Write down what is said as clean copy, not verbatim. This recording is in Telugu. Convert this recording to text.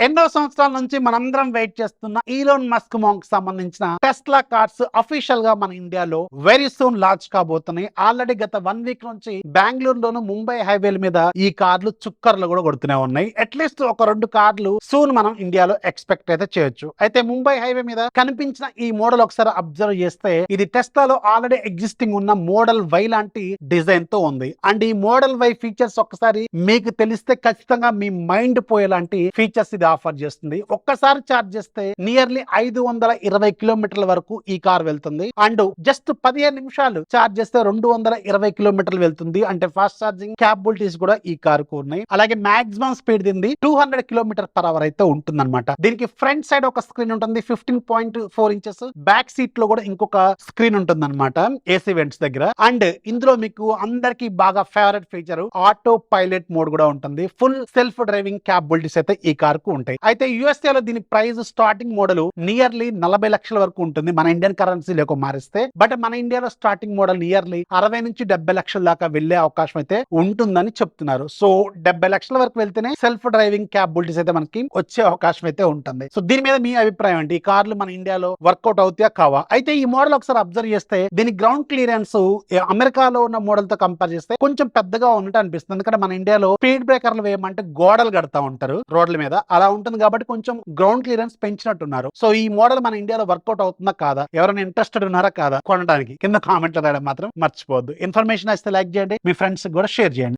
ఎన్నో సంవత్సరాల నుంచి మనందరం వెయిట్ చేస్తున్న ఈలోన్ మస్క్ కి సంబంధించిన టెస్లా కార్స్ అఫీషియల్ గా మన ఇండియాలో వెరీ సూన్ లాంచ్ కాబోతున్నాయి. ఆల్రెడీ గత 1 వీక్ నుంచి బెంగళూరులోను ముంబై హైవేల మీద ఈ కార్లు చుక్కర్లు కూడా కొడుతూనే ఉన్నాయి. అట్లీస్ట్ ఒక 2 కార్లు సూన్ మనం ఇండియాలో ఎక్స్పెక్ట్ అయితే చేయొచ్చు. అయితే ముంబై హైవే మీద కనిపించిన ఈ మోడల్ ఒకసారి అబ్జర్వ్ చేస్తే ఇది టెస్లాలో ఆల్రెడీ ఎగ్జిస్టింగ్ ఉన్న మోడల్ వై లాంటి డిజైన్ తో ఉంది. అండ్ ఈ మోడల్ వై ఫీచర్స్ ఒక్కసారి మీకు తెలిస్తే ఖచ్చితంగా మీ మైండ్ పోయేలాంటి ఫీచర్స్ ఇది ఆఫర్ చేస్తుంది. ఒక్కసారి ఛార్జ్ చేస్తే నియర్లీ 520 కిలోమీటర్ల వరకు ఈ కార్ వెళ్తుంది. అండ్ జస్ట్ 15 నిమిషాలు ఛార్జ్ చేస్తే 220 కిలోమీటర్లు వెళ్తుంది. అంటే ఫాస్ట్ ఛార్జింగ్ క్యాపబిలిటీస్ కూడా ఈ కార్ కు ఉన్నాయి. అలాగే మాక్సిమం స్పీడ్ దీనిది 200 కిలోమీటర్ పర్ అవర్ అయితే ఉంటుందన్నమాట. దీనికి ఫ్రంట్ సైడ్ ఒక స్క్రీన్ ఉంటుంది 15.4 ఇంచెస్, బ్యాక్ సీట్ లో కూడా ఇంకొక స్క్రీన్ ఉంటుంది అనమాట ఏసీ వెంట్స్ దగ్గర. అండ్ ఇందులో మీకు అందరికి బాగా favourite feature auto pilot mode కూడా ఉంటుంది. ఫుల్ సెల్ఫ్ డ్రైవింగ్ క్యాపబిలిటీస్ అయితే ఈ కార్ కు ఉంటాయి. అయితే యుఎస్ఏ లో దీని ప్రైస్ స్టార్టింగ్ మోడల్ నియర్లీ 40 లక్షల వరకు ఉంటుంది మన ఇండియన్ కరెన్సీలోకి మారిస్తే. బట్ మన ఇండియాలో స్టార్టింగ్ మోడల్ నియర్లీ 60 నుంచి 70 లక్షల దాకా వెళ్లే అవకాశం అయితే ఉంటుందని చెప్తున్నారు. సో 70 లక్షల వరకు వెళ్తేనే సెల్ఫ్ డ్రైవింగ్ క్యాపబిలిటీస్ అయితే మనకి వచ్చే అవకాశం అయితే ఉంటుంది. సో దీని మీద మీ అభిప్రాయం ఏంటి? ఈ కార్లు మన ఇండియాలో వర్కౌట్ అవుతాయా కావా? అయితే ఈ మోడల్ ఒకసారి అబ్జర్వ్ చేస్తే దీని గ్రౌండ్ క్లియరెన్స్ అమెరికాలో ఉన్న మోడల్ తో కంపేర్ చేస్తే కొంచెం పెద్దగా ఉన్నట్టు అనిపిస్తుంది. ఎందుకంటే మన ఇండియాలో స్పీడ్ బ్రేకర్లు వేయమంటే గోడలు కడతా ఉంటారు రోడ్ల మీద, అలా ఉంటుంది కాబట్టి కొంచెం గ్రౌండ్ క్లియరెన్స్ పెంచినట్టున్నారు. సో ఈ మోడల్ మన ఇండియాలో వర్కౌట్ అవుతుందా కాదా? ఎవరైనా ఇంట్రెస్టెడ్ ఉన్నారా కాదా కొనడానికి? కింద కామెంట్లు రాయడం మాత్రం మర్చిపోవద్దు. ఇన్ఫర్మేషన్ వస్తే లైక్ చేయండి, మీ ఫ్రెండ్స్ కూడా షేర్ చేయండి.